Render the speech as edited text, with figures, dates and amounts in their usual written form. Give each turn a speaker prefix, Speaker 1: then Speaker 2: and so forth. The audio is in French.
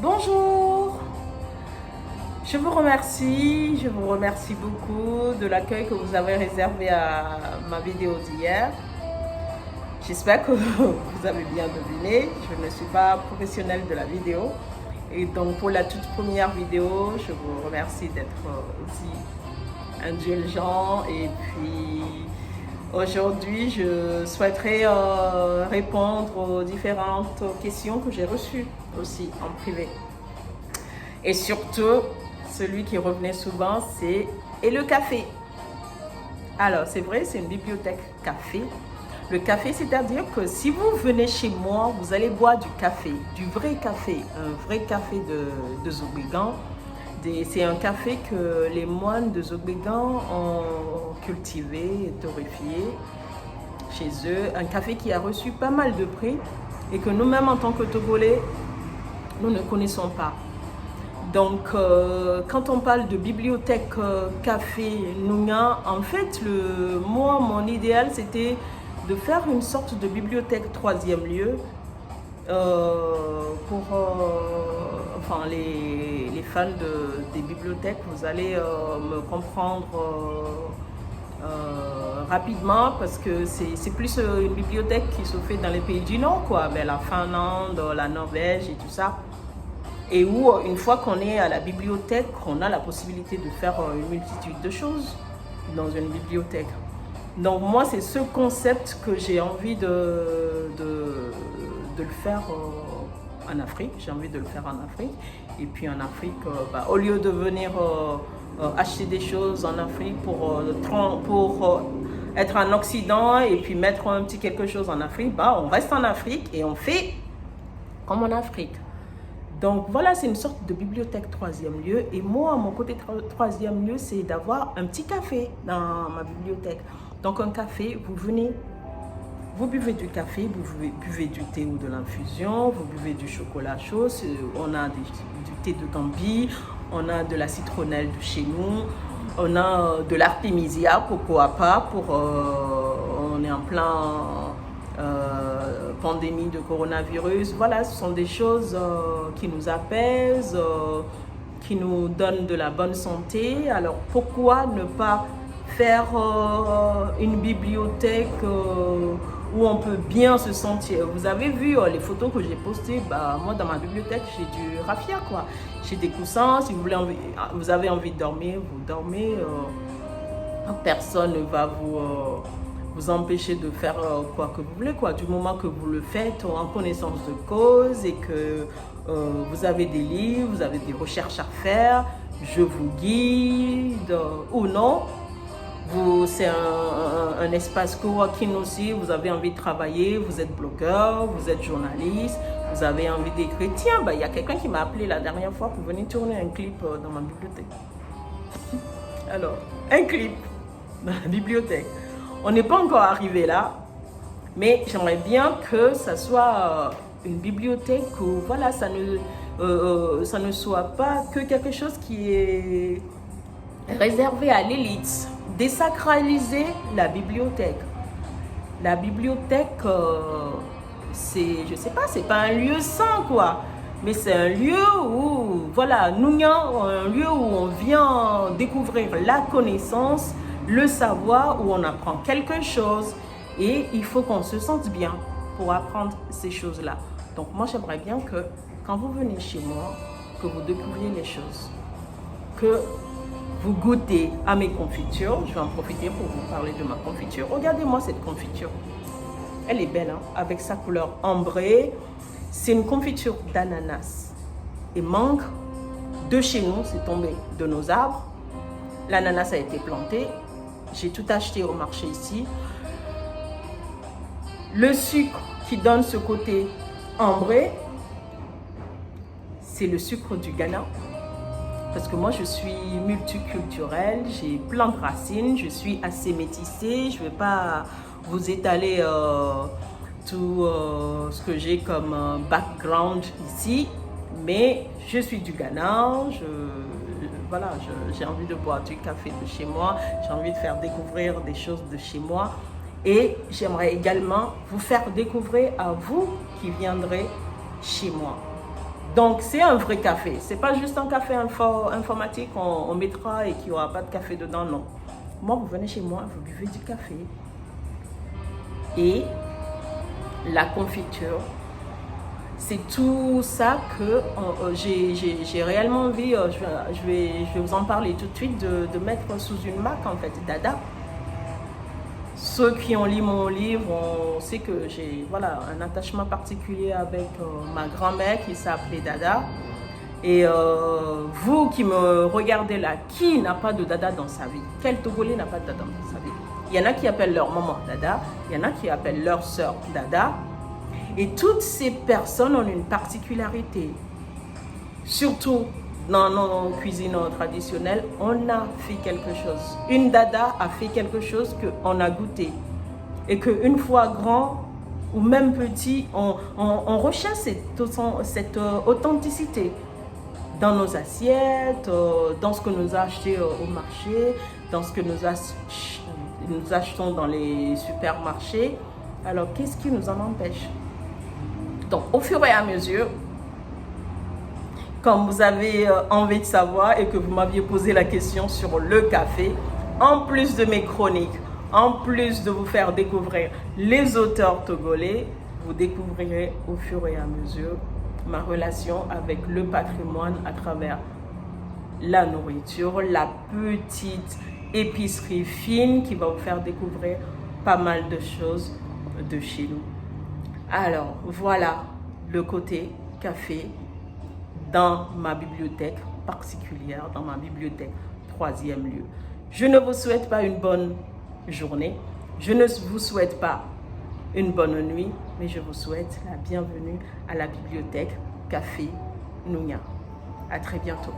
Speaker 1: Bonjour, je vous remercie beaucoup de l'accueil que vous avez réservé à ma vidéo d'hier. J'espère que vous avez bien deviné, je ne suis pas professionnelle de la vidéo. Et donc pour la toute première vidéo, je vous remercie d'être aussi indulgent. Et puis aujourd'hui, je souhaiterais répondre aux différentes questions que j'ai reçues aussi en privé. Et surtout, celui qui revenait souvent, c'est « et le café ?» Alors, c'est vrai, c'est une bibliothèque café. Le café, c'est-à-dire que si vous venez chez moi, vous allez boire du café, du vrai café, un vrai café de Zobégan. C'est un café que les moines de Zobégan ont cultivé et torréfié chez eux. Un café qui a reçu pas mal de prix et que nous-mêmes, en tant que Togolais, nous ne connaissons pas. Donc, quand on parle de bibliothèque café Nounia, en fait, moi, mon idéal, c'était de faire une sorte de bibliothèque troisième lieu pour enfin, les fans des bibliothèques, vous allez me comprendre rapidement parce que c'est plus une bibliothèque qui se fait dans les pays du Nord, quoi, vers la Finlande, la Norvège et tout ça. Et où, une fois qu'on est à la bibliothèque, on a la possibilité de faire une multitude de choses dans une bibliothèque. Donc moi, c'est ce concept que j'ai envie de le faire en Afrique. J'ai envie de le faire en Afrique. Et puis en Afrique, au lieu de venir acheter des choses en Afrique pour être en Occident et puis mettre un petit quelque chose en Afrique, on reste en Afrique et on fait comme en Afrique. Donc voilà, c'est une sorte de bibliothèque troisième lieu. Et moi, mon côté troisième lieu, c'est d'avoir un petit café dans ma bibliothèque. Donc un café, vous venez, vous buvez du café, vous buvez du thé ou de l'infusion, vous buvez du chocolat chaud, on a du thé de Gambie, on a de la citronnelle de chez nous, on a de l'artémisia, pourquoi pas, on est en plein pandémie de coronavirus. Voilà, ce sont des choses qui nous apaisent, qui nous donnent de la bonne santé. Alors pourquoi ne pas faire une bibliothèque où on peut bien se sentir. Vous avez vu les photos que j'ai postées, moi dans ma bibliothèque j'ai du raffia, quoi. J'ai des coussins, si vous avez envie de dormir, vous dormez. Personne ne va vous empêcher de faire quoi que vous voulez, quoi, du moment que vous le faites en connaissance de cause et que vous avez des livres, vous avez des recherches à faire, je vous guide ou non. C'est un espace coworking aussi, vous avez envie de travailler, vous êtes blogueur, vous êtes journaliste, vous avez envie d'écrire. Tiens, il y a quelqu'un qui m'a appelé la dernière fois pour venir tourner un clip dans ma bibliothèque. Alors, un clip dans la bibliothèque. On n'est pas encore arrivé là, mais j'aimerais bien que ça soit une bibliothèque où voilà, ça ne soit pas que quelque chose qui est réservé à l'élite. Désacraliser la bibliothèque. La bibliothèque, je sais pas, c'est pas un lieu sain, quoi. Mais c'est un lieu où, voilà, un lieu où on vient découvrir la connaissance, le savoir, où on apprend quelque chose. Et il faut qu'on se sente bien pour apprendre ces choses-là. Donc moi, j'aimerais bien que quand vous venez chez moi, que vous découvriez les choses. Que vous goûtez à mes confitures. Je vais en profiter pour vous parler de ma confiture. Regardez-moi cette confiture. Elle est belle, hein, avec sa couleur ambrée. C'est une confiture d'ananas et mangue. De chez nous, c'est tombé de nos arbres. L'ananas a été planté. J'ai tout acheté au marché ici. Le sucre qui donne ce côté ambré, c'est le sucre du Ghana. Parce que moi, je suis multiculturelle, j'ai plein de racines, je suis assez métissée. Je ne vais pas vous étaler tout ce que j'ai comme background ici. Mais je suis du Ghana, j'ai envie de boire du café de chez moi, j'ai envie de faire découvrir des choses de chez moi. Et j'aimerais également vous faire découvrir à vous qui viendrez chez moi. Donc, c'est un vrai café. C'est pas juste un café informatique on mettra et qu'il n'y aura pas de café dedans, non. Moi, vous venez chez moi, vous buvez du café. Et la confiture, c'est tout ça que j'ai réellement envie, je vais vous en parler tout de suite, de mettre sous une marque, en fait, Dada. Ceux qui ont lu mon livre, on sait que j'ai un attachement particulier avec ma grand-mère qui s'appelait Dada. Et vous qui me regardez là, qui n'a pas de Dada dans sa vie? Quel Togolais n'a pas de Dada dans sa vie? Il y en a qui appellent leur maman Dada, il y en a qui appellent leur sœur Dada. Et toutes ces personnes ont une particularité. Surtout dans nos cuisines traditionnelles, on a fait quelque chose. Une Dada a fait quelque chose qu'on a goûté. Et qu'une fois grand ou même petit, on recherche cette authenticité dans nos assiettes, dans ce que nous achetons au marché, dans ce que nous achetons dans les supermarchés. Alors, qu'est-ce qui nous en empêche? Donc, au fur et à mesure, comme vous avez envie de savoir et que vous m'aviez posé la question sur le café, en plus de mes chroniques, en plus de vous faire découvrir les auteurs togolais, vous découvrirez au fur et à mesure ma relation avec le patrimoine à travers la nourriture, la petite épicerie fine qui va vous faire découvrir pas mal de choses de chez nous. Alors, voilà le côté café dans ma bibliothèque particulière, dans ma bibliothèque 3e lieu. Je ne vous souhaite pas une bonne journée, je ne vous souhaite pas une bonne nuit, mais je vous souhaite la bienvenue à la bibliothèque Café Nounia. À très bientôt.